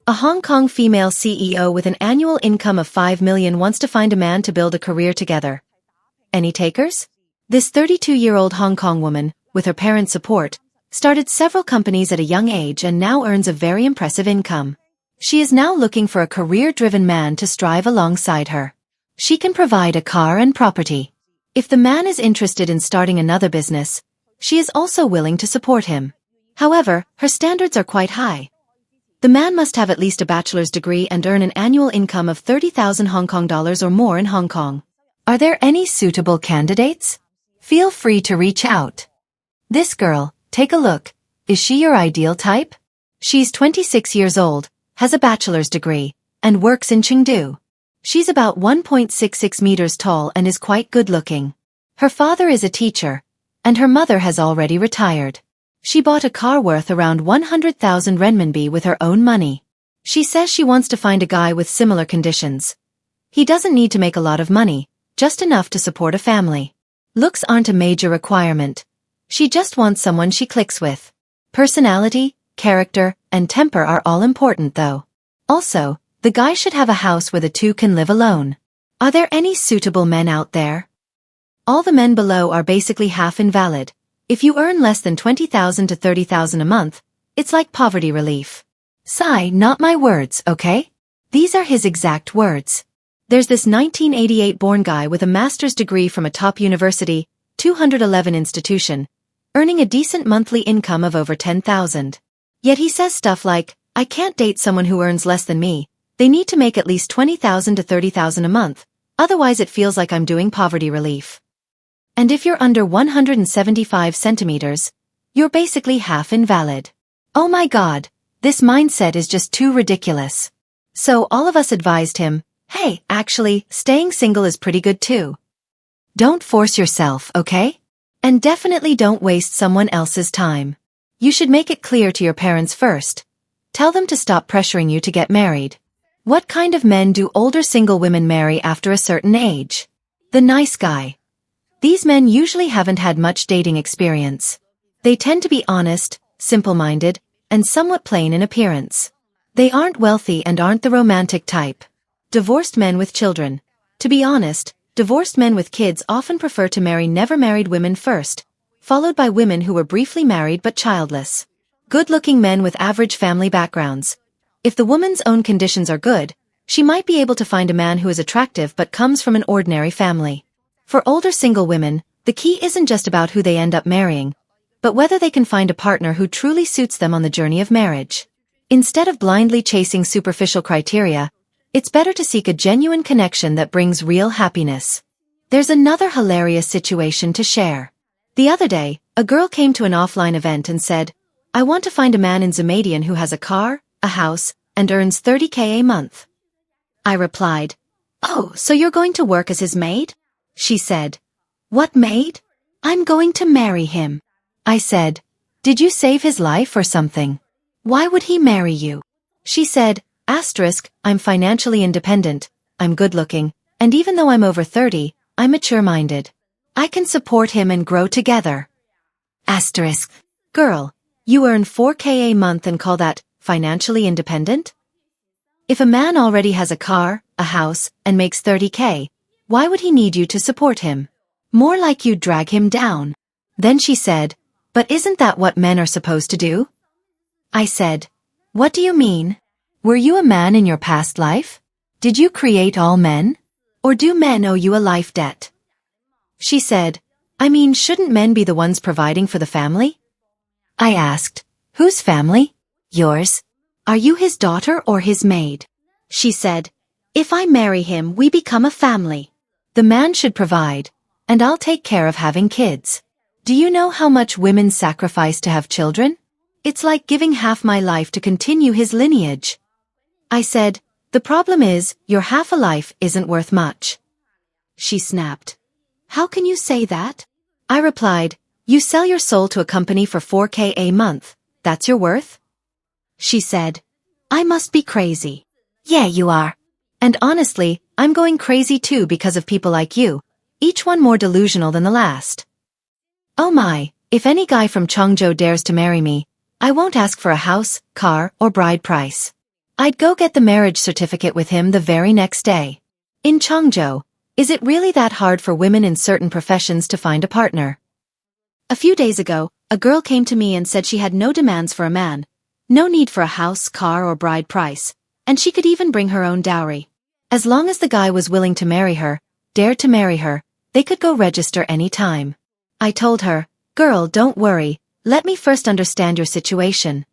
A Hong Kong female CEO with an annual income of 5 million wants to find a man to build a career together. Any takers? This 32-year-old Hong Kong woman, with her parents' support, started several companies at a young age and now earns a very impressive income. She is now looking for a career-driven man to strive alongside her. She can provide a car and property. If the man is interested in starting another business, she is also willing to support him. However, her standards are quite high. The man must have at least a bachelor's degree and earn an annual income of 30,000 Hong Kong dollars or more in Hong Kong. Are there any suitable candidates? Feel free to reach out. This girl, take a look. Is she your ideal type? She's 26 years old, has a bachelor's degree, and works in Chengdu. She's about 1.66 meters tall and is quite good-looking. Her father is a teacher, and her mother has already retired. She bought a car worth around 100,000 renminbi with her own money. She says she wants to find a guy with similar conditions. He doesn't need to make a lot of money, just enough to support a family. Looks aren't a major requirement. She just wants someone she clicks with. Personality, character, and temper are all important though. Also, the guy should have a house where the two can live alone. Are there any suitable men out there? All the men below are basically half invalid. If you earn less than 20,000 to 30,000 a month, it's like poverty relief. Sigh, not my words, okay? These are his exact words. There's this 1988-born guy with a master's degree from a top university, 211 institution, earning a decent monthly income of over 10,000. Yet he says stuff like, I can't date someone who earns less than me, they need to make at least 20,000 to 30,000 a month, otherwise it feels like I'm doing poverty relief. And if you're under 175 centimeters, you're basically half invalid. Oh my god, this mindset is just too ridiculous. So all of us advised him, hey, actually, staying single is pretty good too. Don't force yourself, okay? And definitely don't waste someone else's time. You should make it clear to your parents first. Tell them to stop pressuring you to get married. What kind of men do older single women marry after a certain age? The nice guy. These men usually haven't had much dating experience. They tend to be honest, simple-minded, and somewhat plain in appearance. They aren't wealthy and aren't the romantic type. Divorced men with children. To be honest, divorced men with kids often prefer to marry never-married women first, followed by women who were briefly married but childless. Good-looking men with average family backgrounds. If the woman's own conditions are good, she might be able to find a man who is attractive but comes from an ordinary family. For older single women, the key isn't just about who they end up marrying, but whether they can find a partner who truly suits them on the journey of marriage. Instead of blindly chasing superficial criteria, it's better to seek a genuine connection that brings real happiness. There's another hilarious situation to share. The other day, a girl came to an offline event and said, I want to find a man in Zumadian who has a car, a house, and earns 30K a month. I replied, oh, so you're going to work as his maid? She said, what maid? I'm going to marry him. I said, did you save his life or something? Why would he marry you? She said, I'm financially independent, I'm good-looking, and even though I'm over 30, I'm mature-minded. I can support him and grow together. Girl, you earn 4K a month and call that financially independent? If a man already has a car, a house, and makes 30K, why would he need you to support him? More like you'd drag him down. Then she said, but isn't that what men are supposed to do? I said, what do you mean? Were you a man in your past life? Did you create all men? Or do men owe you a life debt? She said, I mean, shouldn't men be the ones providing for the family? I asked, whose family? Yours. Are you his daughter or his maid? She said, if I marry him, we become a family. The man should provide, and I'll take care of having kids. Do you know how much women sacrifice to have children? It's like giving half my life to continue his lineage. I said, the problem is, your half a life isn't worth much. She snapped. How can you say that? I replied, you sell your soul to a company for 4K a month, that's your worth? She said, I must be crazy. Yeah, you are. And honestly, I'm going crazy too because of people like you, each one more delusional than the last. Oh my, if any guy from Chongzhou dares to marry me, I won't ask for a house, car, or bride price. I'd go get the marriage certificate with him the very next day. In Changzhou, is it really that hard for women in certain professions to find a partner? A few days ago, a girl came to me and said she had no demands for a man, no need for a house, car, or bride price, and she could even bring her own dowry. As long as the guy was willing to marry her, dared to marry her, they could go register any time. I told her, "Girl, don't worry, let me first understand your situation."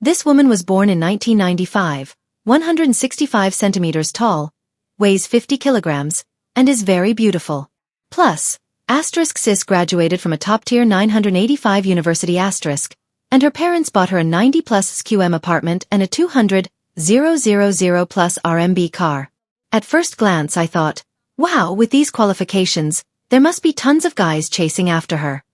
This woman was born in 1995, 165 centimeters tall, weighs 50 kilograms, and is very beautiful. Plus, *sis graduated from a top-tier 985 university *, and her parents bought her a 90-plus SQM apartment and a 200,000+ RMB car. At first glance I thought, wow, with these qualifications, there must be tons of guys chasing after her.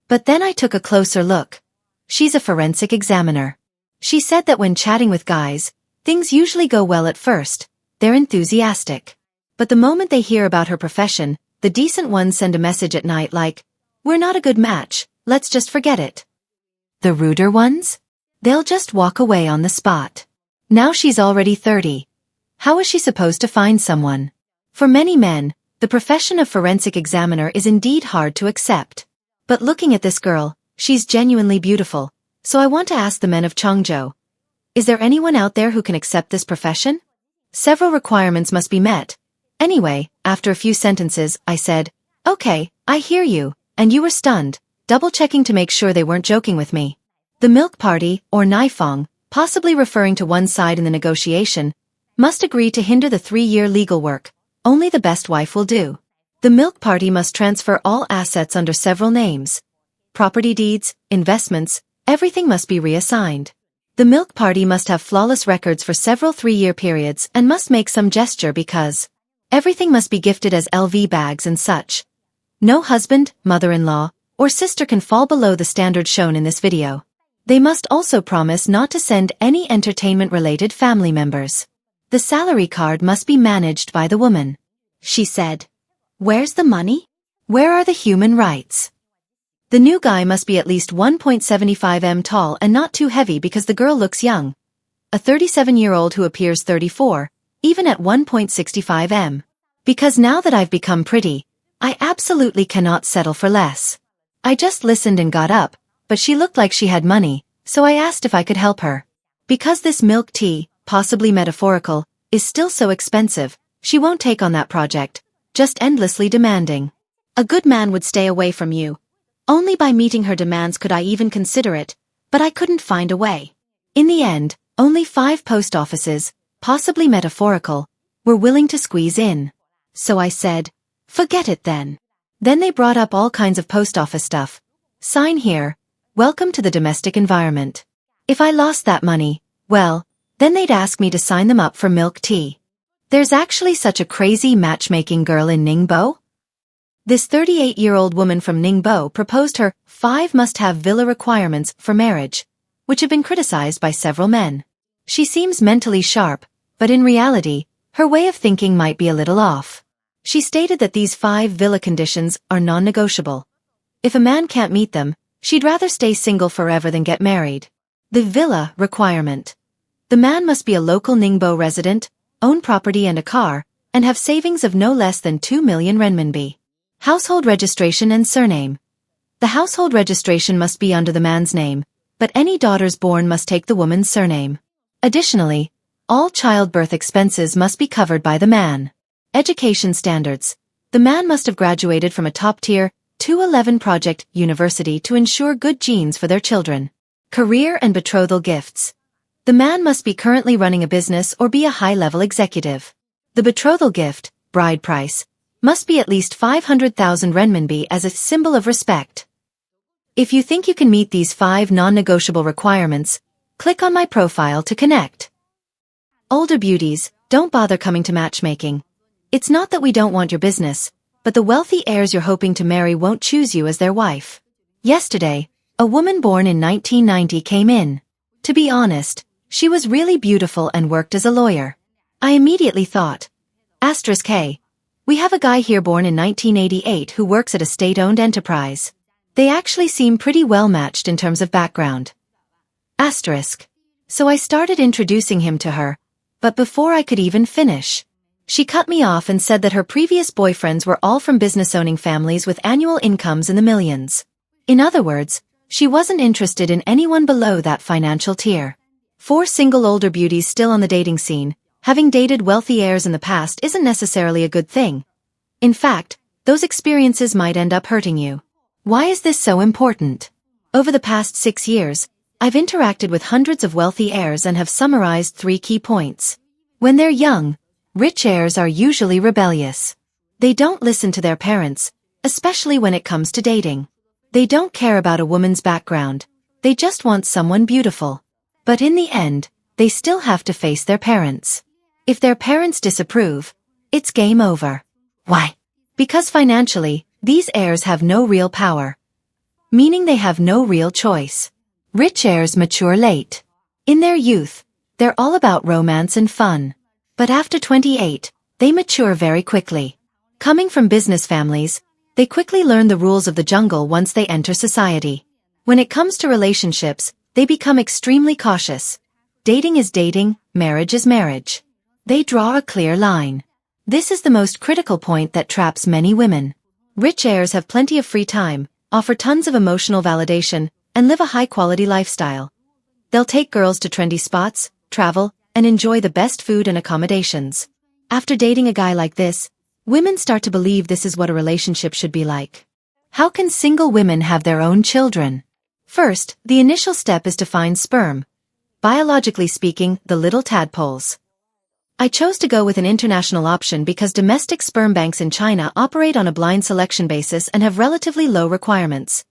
But then I took a closer look. She's a forensic examiner. She said that when chatting with guys, things usually go well at first, they're enthusiastic. But the moment they hear about her profession, the decent ones send a message at night like, "We're not a good match, let's just forget it." The ruder ones? They'll just walk away on the spot. Now she's already 30. How is she supposed to find someone? For many men, the profession of forensic examiner is indeed hard to accept. But looking at this girl, she's genuinely beautiful, so I want to ask the men of Changzhou, is there anyone out there who can accept this profession? Several requirements must be met. Anyway, after a few sentences, I said, "Okay, I hear you," and you were stunned, double-checking to make sure they weren't joking with me. The milk party, or Naifeng, possibly referring to one side in the negotiation, must agree to hinder the 3-year legal work. Only the best wife will do. The milk party must transfer all assets under several names. Property deeds, investments, everything must be reassigned. The milk party must have flawless records for several 3-year periods and must make some gesture because everything must be gifted as LV bags and such. No husband, mother-in-law, or sister can fall below the standard shown in this video. They must also promise not to send any entertainment-related family members. The salary card must be managed by the woman. She said, "Where's the money? Where are the human rights?" The new guy must be at least 1.75 m tall and not too heavy because the girl looks young. A 37-year-old who appears 34, even at 1.65 m. Because now that I've become pretty, I absolutely cannot settle for less. I just listened and got up, but she looked like she had money, so I asked if I could help her. Because this milk tea, possibly metaphorical, is still so expensive, she won't take on that project, just endlessly demanding. A good man would stay away from you. Only by meeting her demands could I even consider it, but I couldn't find a way. In the end, only 5 post offices, possibly metaphorical, were willing to squeeze in. So I said, forget it then. Then they brought up all kinds of post office stuff. Sign here, welcome to the domestic environment. If I lost that money, well, then they'd ask me to sign them up for milk tea. There's actually such a crazy matchmaking girl in Ningbo. This 38-year-old woman from Ningbo proposed her 5 must-have villa requirements for marriage, which have been criticized by several men. She seems mentally sharp, but in reality, her way of thinking might be a little off. She stated that these 5 villa conditions are non-negotiable. If a man can't meet them, she'd rather stay single forever than get married. The villa requirement. The man must be a local Ningbo resident, own property and a car, and have savings of no less than 2 million renminbi. Household registration and surname. The household registration must be under the man's name, but any daughters born must take the woman's surname. Additionally, all childbirth expenses must be covered by the man. Education standards. The man must have graduated from a top-tier 211 project university to ensure good genes for their children. Career and betrothal gifts. The man must be currently running a business or be a high-level executive. The betrothal gift, bride price, must be at least 500,000 renminbi as a symbol of respect. If you think you can meet these 5 non-negotiable requirements, click on my profile to connect. Older beauties, don't bother coming to matchmaking. It's not that we don't want your business, but the wealthy heirs you're hoping to marry won't choose you as their wife. Yesterday, a woman born in 1990 came in. To be honest, she was really beautiful and worked as a lawyer. I immediately thought, *K, we have a guy here born in 1988 who works at a state-owned enterprise. They actually seem pretty well matched in terms of background. *. So I started introducing him to her, but before I could even finish, she cut me off and said that her previous boyfriends were all from business-owning families with annual incomes in the millions. In other words, she wasn't interested in anyone below that financial tier. For single older beauties still on the dating scene, having dated wealthy heirs in the past isn't necessarily a good thing. In fact, those experiences might end up hurting you. Why is this so important? Over the past 6 years, I've interacted with hundreds of wealthy heirs and have summarized 3 key points. When they're young, rich heirs are usually rebellious. They don't listen to their parents, especially when it comes to dating. They don't care about a woman's background. They just want someone beautiful. But in the end, they still have to face their parents. If their parents disapprove, it's game over. Why? Because financially, these heirs have no real power. Meaning they have no real choice. Rich heirs mature late. In their youth, they're all about romance and fun. But after 28, they mature very quickly. Coming from business families, they quickly learn the rules of the jungle once they enter society. When it comes to relationships, they become extremely cautious. Dating is dating, marriage is marriage. They draw a clear line. This is the most critical point that traps many women. Rich heirs have plenty of free time, offer tons of emotional validation, and live a high-quality lifestyle. They'll take girls to trendy spots, travel, and enjoy the best food and accommodations. After dating a guy like this, women start to believe this is what a relationship should be like. How can single women have their own children? First, the initial step is to find sperm. Biologically speaking, the little tadpoles. I chose to go with an international option because domestic sperm banks in China operate on a blind selection basis and have relatively low requirements.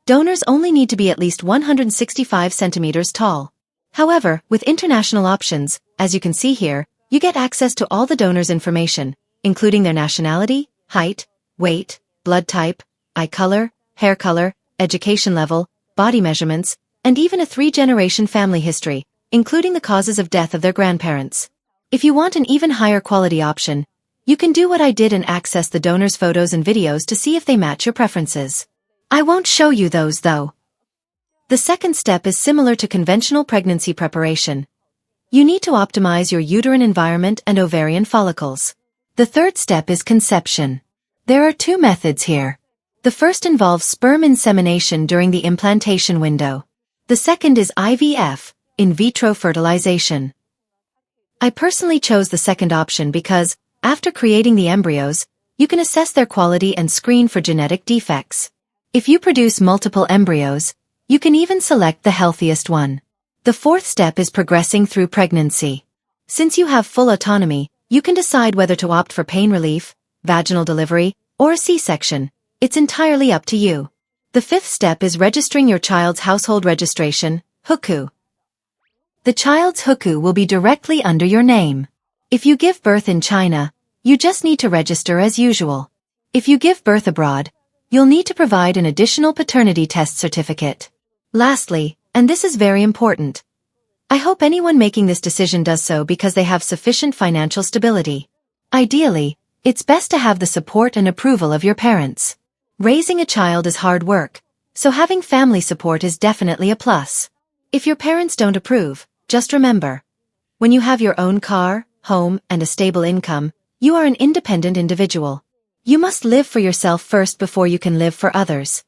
Donors only need to be at least 165 centimeters tall. However, with international options, as you can see here, you get access to all the donors' information, including their nationality, height, weight, blood type, eye color, hair color, education level, body measurements, and even a 3-generation family history, including the causes of death of their grandparents. If you want an even higher quality option, you can do what I did and access the donors' photos and videos to see if they match your preferences. I won't show you those though. The second step is similar to conventional pregnancy preparation. You need to optimize your uterine environment and ovarian follicles. The third step is conception. There are 2 methods here. The first involves sperm insemination during the implantation window. The second is IVF, in vitro fertilization. I personally chose the second option because, after creating the embryos, you can assess their quality and screen for genetic defects. If you produce multiple embryos, you can even select the healthiest one. The fourth step is progressing through pregnancy. Since you have full autonomy, you can decide whether to opt for pain relief, vaginal delivery, or a C-section. It's entirely up to you. The fifth step is registering your child's household registration, hukou. The child's hukou will be directly under your name. If you give birth in China, you just need to register as usual. If you give birth abroad, you'll need to provide an additional paternity test certificate. Lastly, and this is very important, I hope anyone making this decision does so because they have sufficient financial stability. Ideally, it's best to have the support and approval of your parents. Raising a child is hard work, so having family support is definitely a plus. If your parents don't approve, just remember, when you have your own car, home, and a stable income, you are an independent individual. You must live for yourself first before you can live for others.